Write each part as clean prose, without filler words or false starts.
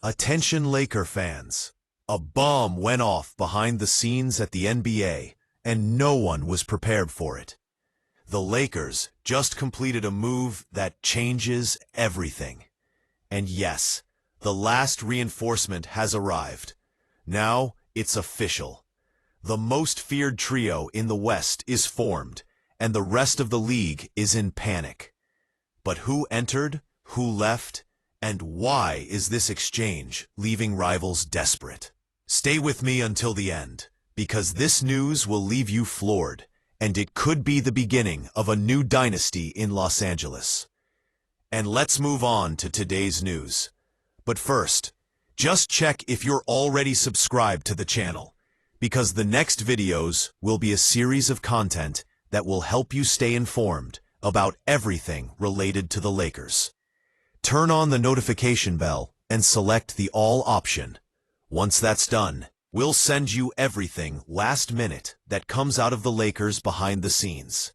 Attention Laker fans. A bomb went off behind the scenes at the NBA, and no one was prepared for it. The Lakers just completed a move that changes everything. And yes, the last reinforcement has arrived. Now it's official. The most feared trio in the West is formed, and the rest of the league is in panic. But who entered, who left, and why is this exchange leaving rivals desperate? Stay with me until the end, because this news will leave you floored, and it could be the beginning of a new dynasty in Los Angeles. And let's move on to today's news. But first, just check if you're already subscribed to the channel, because the next videos will be a series of content that will help you stay informed about everything related to the Lakers. Turn on the notification bell and select the All option. Once that's done, we'll send you everything last minute that comes out of the Lakers behind the scenes.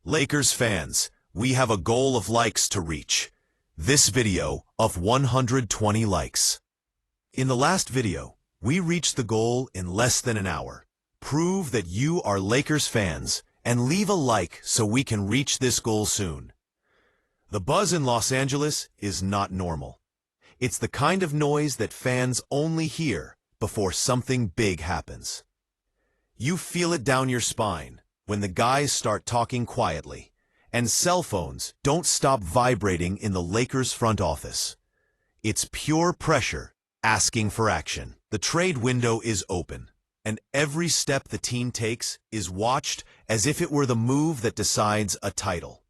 Lakers fans, we have a goal of likes to reach. This video of 120 likes. In the last video, we reached the goal in less than an hour. Prove that you are Lakers fans and leave a like so we can reach this goal soon. The buzz in Los Angeles is not normal. It's the kind of noise that fans only hear before something big happens. You feel it down your spine when the guys start talking quietly, and cell phones don't stop vibrating in the Lakers front office. It's pure pressure asking for action. The trade window is open, and every step the team takes is watched as if it were the move that decides a title.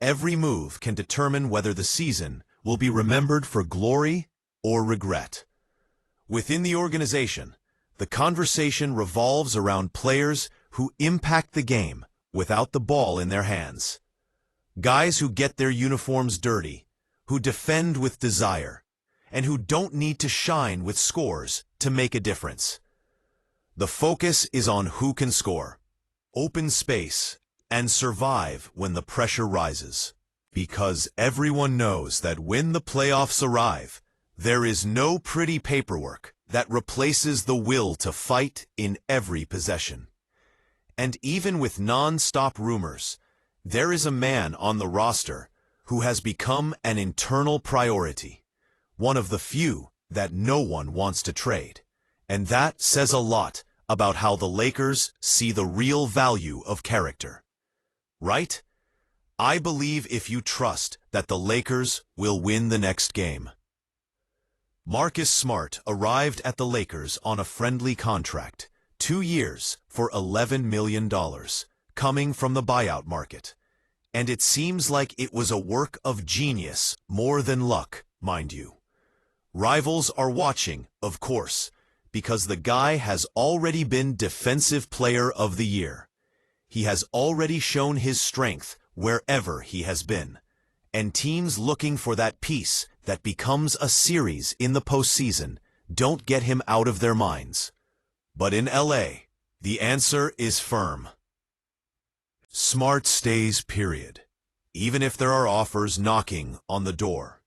Every move can determine whether the season will be remembered for glory or regret. Within the organization, the conversation revolves around players who impact the game without the ball in their hands. Guys who get their uniforms dirty, who defend with desire, and who don't need to shine with scores to make a difference. The focus is on who can score, open space, and survive when the pressure rises. Because everyone knows that when the playoffs arrive, there is no pretty paperwork that replaces the will to fight in every possession. And even with non-stop rumors, there is a man on the roster who has become an internal priority, one of the few that no one wants to trade. And that says a lot about how the Lakers see the real value of character. Right? I believe if you trust that the Lakers will win the next game. Marcus Smart arrived at the Lakers on a friendly contract, 2 years for $11 million, coming from the buyout market. And it seems like it was a work of genius more than luck, mind you. Rivals are watching, of course, because the guy has already been Defensive Player of the Year. He has already shown his strength wherever he has been, and teams looking for that piece that becomes a series in the postseason don't get him out of their minds. But in LA, the answer is firm. Smart stays, period, even if there are offers knocking on the door.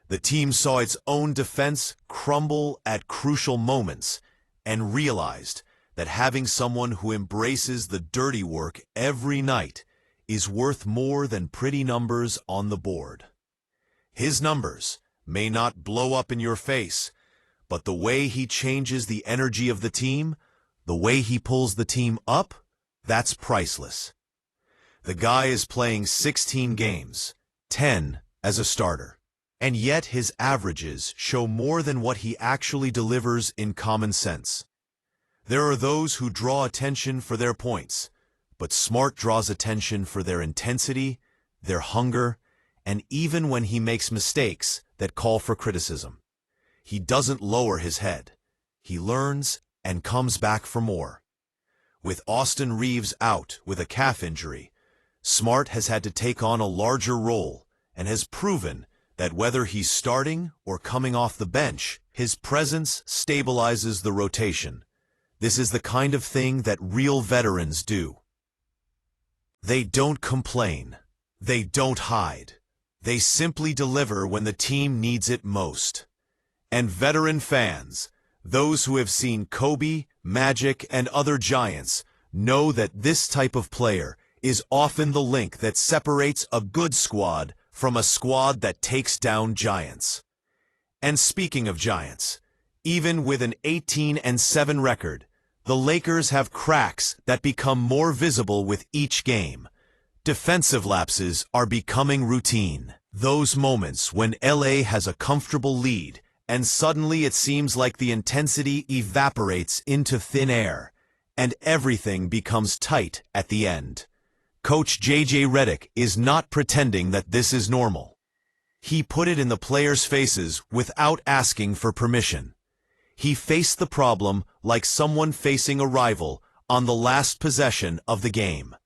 The team saw its own defense crumble at crucial moments and realized that having someone who embraces the dirty work every night is worth more than pretty numbers on the board. His numbers may not blow up in your face, but the way he changes the energy of the team, the way he pulls the team up, that's priceless. The guy is playing 16 games, 10 as a starter, and yet his averages show more than what he actually delivers in common sense. There are those who draw attention for their points, but Smart draws attention for their intensity, their hunger, and even when he makes mistakes that call for criticism. He doesn't lower his head. He learns and comes back for more. With Austin Reeves out with a calf injury, Smart has had to take on a larger role and has proven that whether he's starting or coming off the bench, his presence stabilizes the rotation. This is the kind of thing that real veterans do. They don't complain. They don't hide. They simply deliver when the team needs it most. And veteran fans, those who have seen Kobe, Magic, and other giants, know that this type of player is often the link that separates a good squad from a squad that takes down giants. And speaking of giants, even with an 18-7 record, the Lakers have cracks that become more visible with each game. Defensive lapses are becoming routine. Those moments when LA has a comfortable lead, and suddenly it seems like the intensity evaporates into thin air, and everything becomes tight at the end. Coach J.J. Redick is not pretending that this is normal. He put it in the players' faces without asking for permission. He faced the problem like someone facing a rival on the last possession of the game.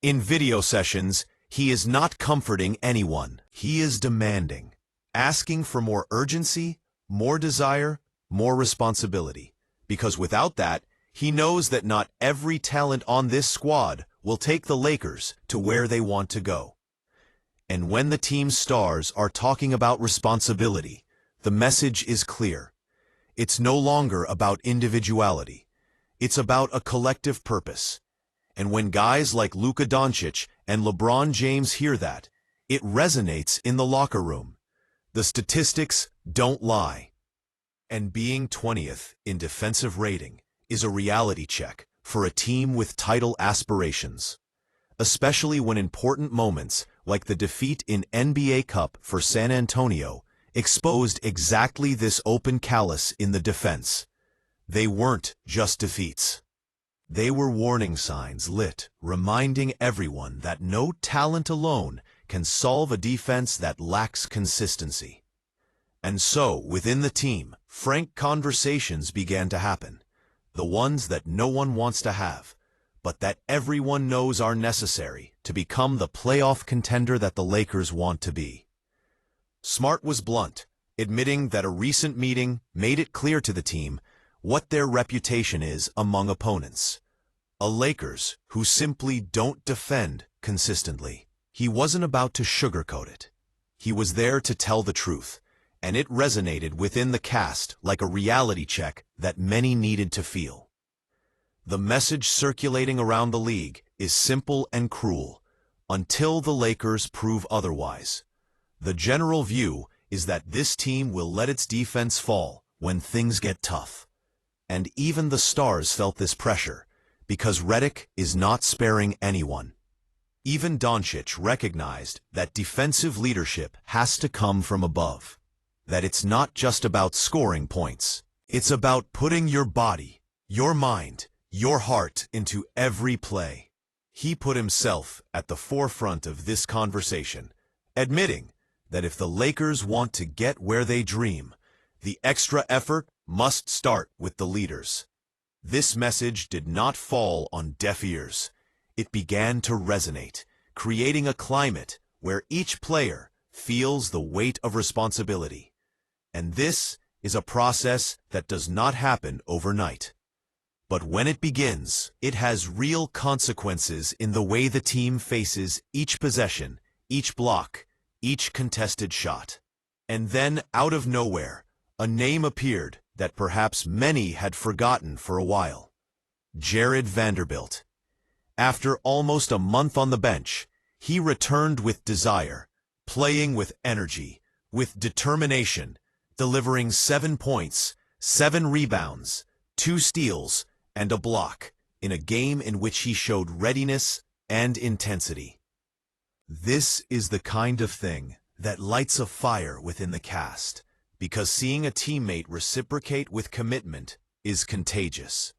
In video sessions, he is not comforting anyone. He is demanding, asking for more urgency, more desire, more responsibility. Because without that, he knows that not every talent on this squad will take the Lakers to where they want to go. And when the team's stars are talking about responsibility, the message is clear. It's no longer about individuality. It's about a collective purpose. And when guys like Luka Doncic and LeBron James hear that, it resonates in the locker room. The statistics don't lie. And being 20th in defensive rating is a reality check for a team with title aspirations, especially when important moments like the defeat in NBA Cup for San Antonio exposed exactly this open callous in the defense. They weren't just defeats. They were warning signs lit, reminding everyone that no talent alone can solve a defense that lacks consistency. And so, within the team, frank conversations began to happen. The ones that no one wants to have, but that everyone knows are necessary to become the playoff contender that the Lakers want to be. Smart was blunt, admitting that a recent meeting made it clear to the team what their reputation is among opponents. A Lakers who simply don't defend consistently. He wasn't about to sugarcoat it. He was there to tell the truth, and it resonated within the cast like a reality check that many needed to feel. The message circulating around the league is simple and cruel, until the Lakers prove otherwise. The general view is that this team will let its defense fall when things get tough. And even the stars felt this pressure, because Redick is not sparing anyone. Even Doncic recognized that defensive leadership has to come from above. That it's not just about scoring points. It's about putting your body, your mind, your heart into every play. He put himself at the forefront of this conversation, admitting that if the Lakers want to get where they dream, the extra effort must start with the leaders. This message did not fall on deaf ears. It began to resonate, creating a climate where each player feels the weight of responsibility. And this is a process that does not happen overnight. But when it begins, it has real consequences in the way the team faces each possession, each block, each contested shot. And then, out of nowhere, a name appeared that perhaps many had forgotten for a while. Jared Vanderbilt. After almost a month on the bench, he returned with desire, playing with energy, with determination, delivering 7 points, 7 rebounds, 2 steals, and a block in a game in which he showed readiness and intensity. This is the kind of thing that lights a fire within the cast, because seeing a teammate reciprocate with commitment is contagious.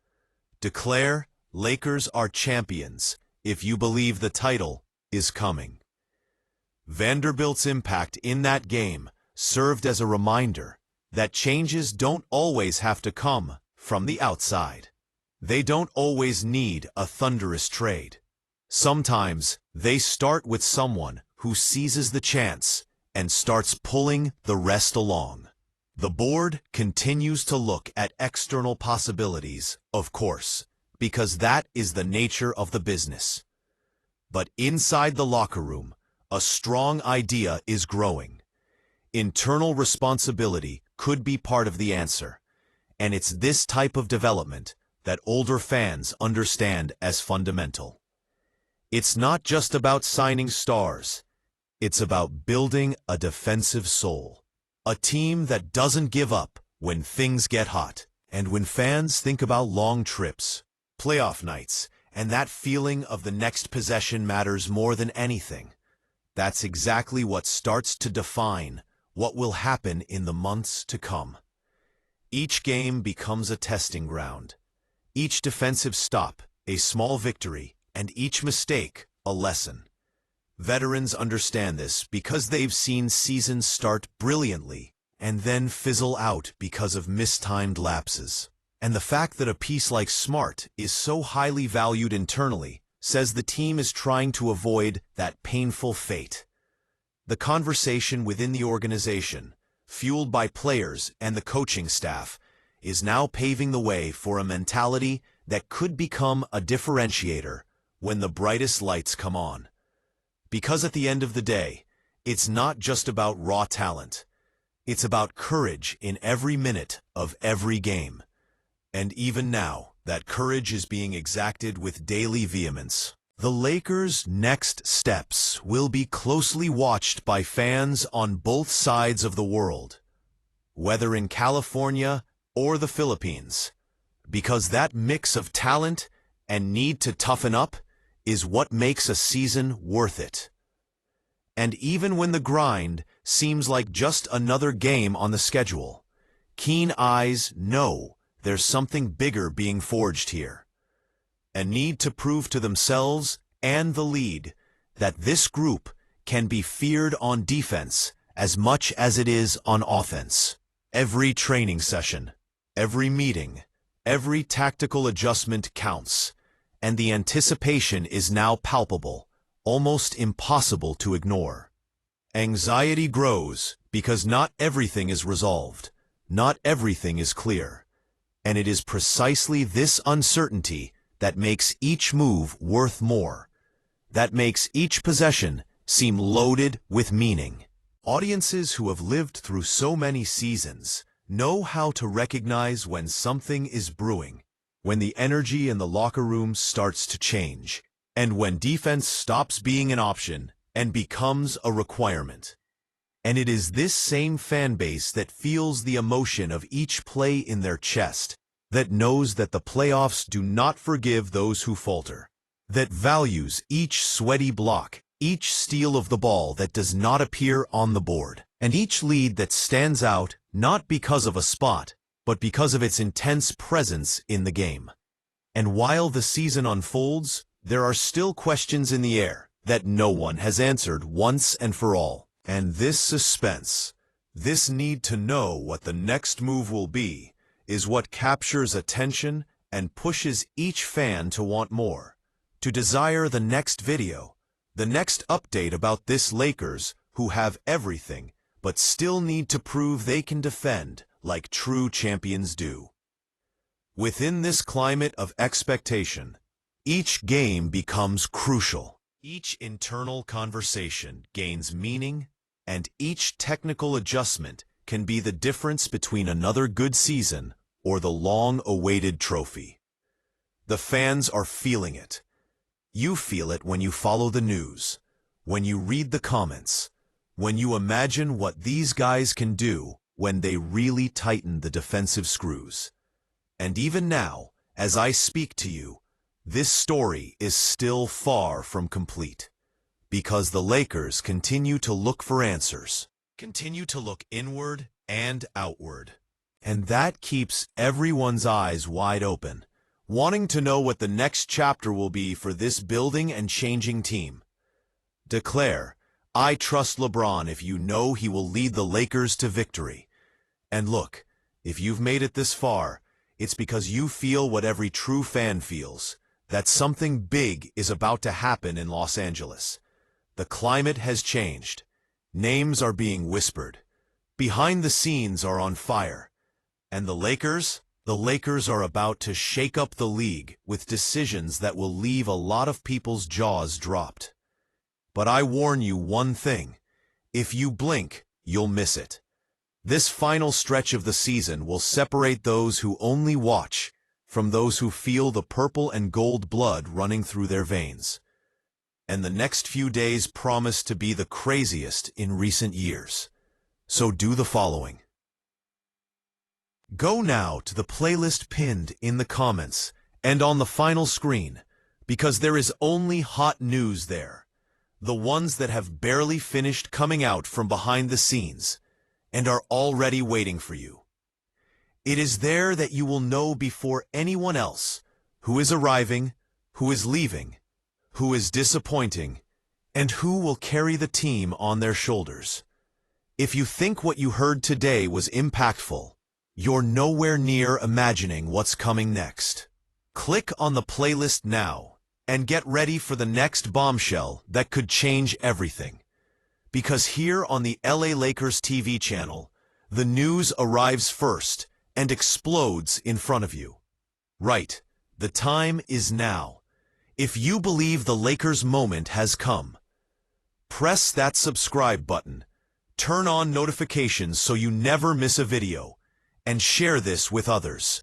Declare, Lakers are champions, if you believe the title is coming. Vanderbilt's impact in that game served as a reminder that changes don't always have to come from the outside. They don't always need a thunderous trade. Sometimes they start with someone who seizes the chance and starts pulling the rest along. The board continues to look at external possibilities, of course, because that is the nature of the business. But inside the locker room, a strong idea is growing. Internal responsibility could be part of the answer. And it's this type of development that older fans understand as fundamental. It's not just about signing stars. It's about building a defensive soul. A team that doesn't give up when things get hot. And when fans think about long trips, playoff nights, and that feeling of the next possession matters more than anything, that's exactly what starts to define what will happen in the months to come. Each game becomes a testing ground. Each defensive stop, a small victory, and each mistake, a lesson. Veterans understand this because they've seen seasons start brilliantly and then fizzle out because of mistimed lapses. And the fact that a piece like Smart is so highly valued internally says the team is trying to avoid that painful fate. The conversation within the organization, fueled by players and the coaching staff, is now paving the way for a mentality that could become a differentiator when the brightest lights come on. Because at the end of the day, it's not just about raw talent. It's about courage in every minute of every game. And even now, that courage is being exacted with daily vehemence. The Lakers' next steps will be closely watched by fans on both sides of the world, whether in California or the Philippines, because that mix of talent and need to toughen up is what makes a season worth it. And even when the grind seems like just another game on the schedule, keen eyes know there's something bigger being forged here. A need to prove to themselves and the league that this group can be feared on defense as much as it is on offense. Every training session, every meeting, every tactical adjustment counts, and the anticipation is now palpable, almost impossible to ignore. Anxiety grows because not everything is resolved, not everything is clear, and it is precisely this uncertainty that makes each move worth more, that makes each possession seem loaded with meaning. Audiences who have lived through so many seasons know how to recognize when something is brewing, when the energy in the locker room starts to change, and when defense stops being an option and becomes a requirement. And it is this same fan base that feels the emotion of each play in their chest, that knows that the playoffs do not forgive those who falter, that values each sweaty block, each steal of the ball that does not appear on the board, and each lead that stands out not because of a spot, but because of its intense presence in the game. And while the season unfolds, there are still questions in the air that no one has answered once and for all. And this suspense, this need to know what the next move will be, is what captures attention and pushes each fan to want more, to desire the next video, the next update about this Lakers who have everything but still need to prove they can defend like true champions do. Within this climate of expectation, each game becomes crucial. Each internal conversation gains meaning, and each technical adjustment can be the difference between another good season or the long-awaited trophy. The fans are feeling it. You feel it when you follow the news, when you read the comments, when you imagine what these guys can do when they really tighten the defensive screws. And even now, as I speak to you, this story is still far from complete, because the Lakers continue to look for answers, continue to look inward and outward. And that keeps everyone's eyes wide open, wanting to know what the next chapter will be for this building and changing team. Declare, "I trust LeBron," if you know he will lead the Lakers to victory. And look, if you've made it this far, it's because you feel what every true fan feels, that something big is about to happen in Los Angeles. The climate has changed. Names are being whispered. Behind the scenes are on fire. And the Lakers are about to shake up the league with decisions that will leave a lot of people's jaws dropped. But I warn you one thing. If you blink, you'll miss it. This final stretch of the season will separate those who only watch from those who feel the purple and gold blood running through their veins. And the next few days promise to be the craziest in recent years. So do the following. Go now to the playlist pinned in the comments and on the final screen, because there is only hot news there. The ones that have barely finished coming out from behind the scenes and are already waiting for you. It is there that you will know before anyone else who is arriving, who is leaving, who is disappointing, and who will carry the team on their shoulders. If you think what you heard today was impactful, you're nowhere near imagining what's coming next. Click on the playlist now and get ready for the next bombshell that could change everything. Because here on the LA Lakers TV channel, the news arrives first and explodes in front of you. Right, the time is now. If you believe the Lakers moment has come, press that subscribe button, turn on notifications so you never miss a video, and share this with others.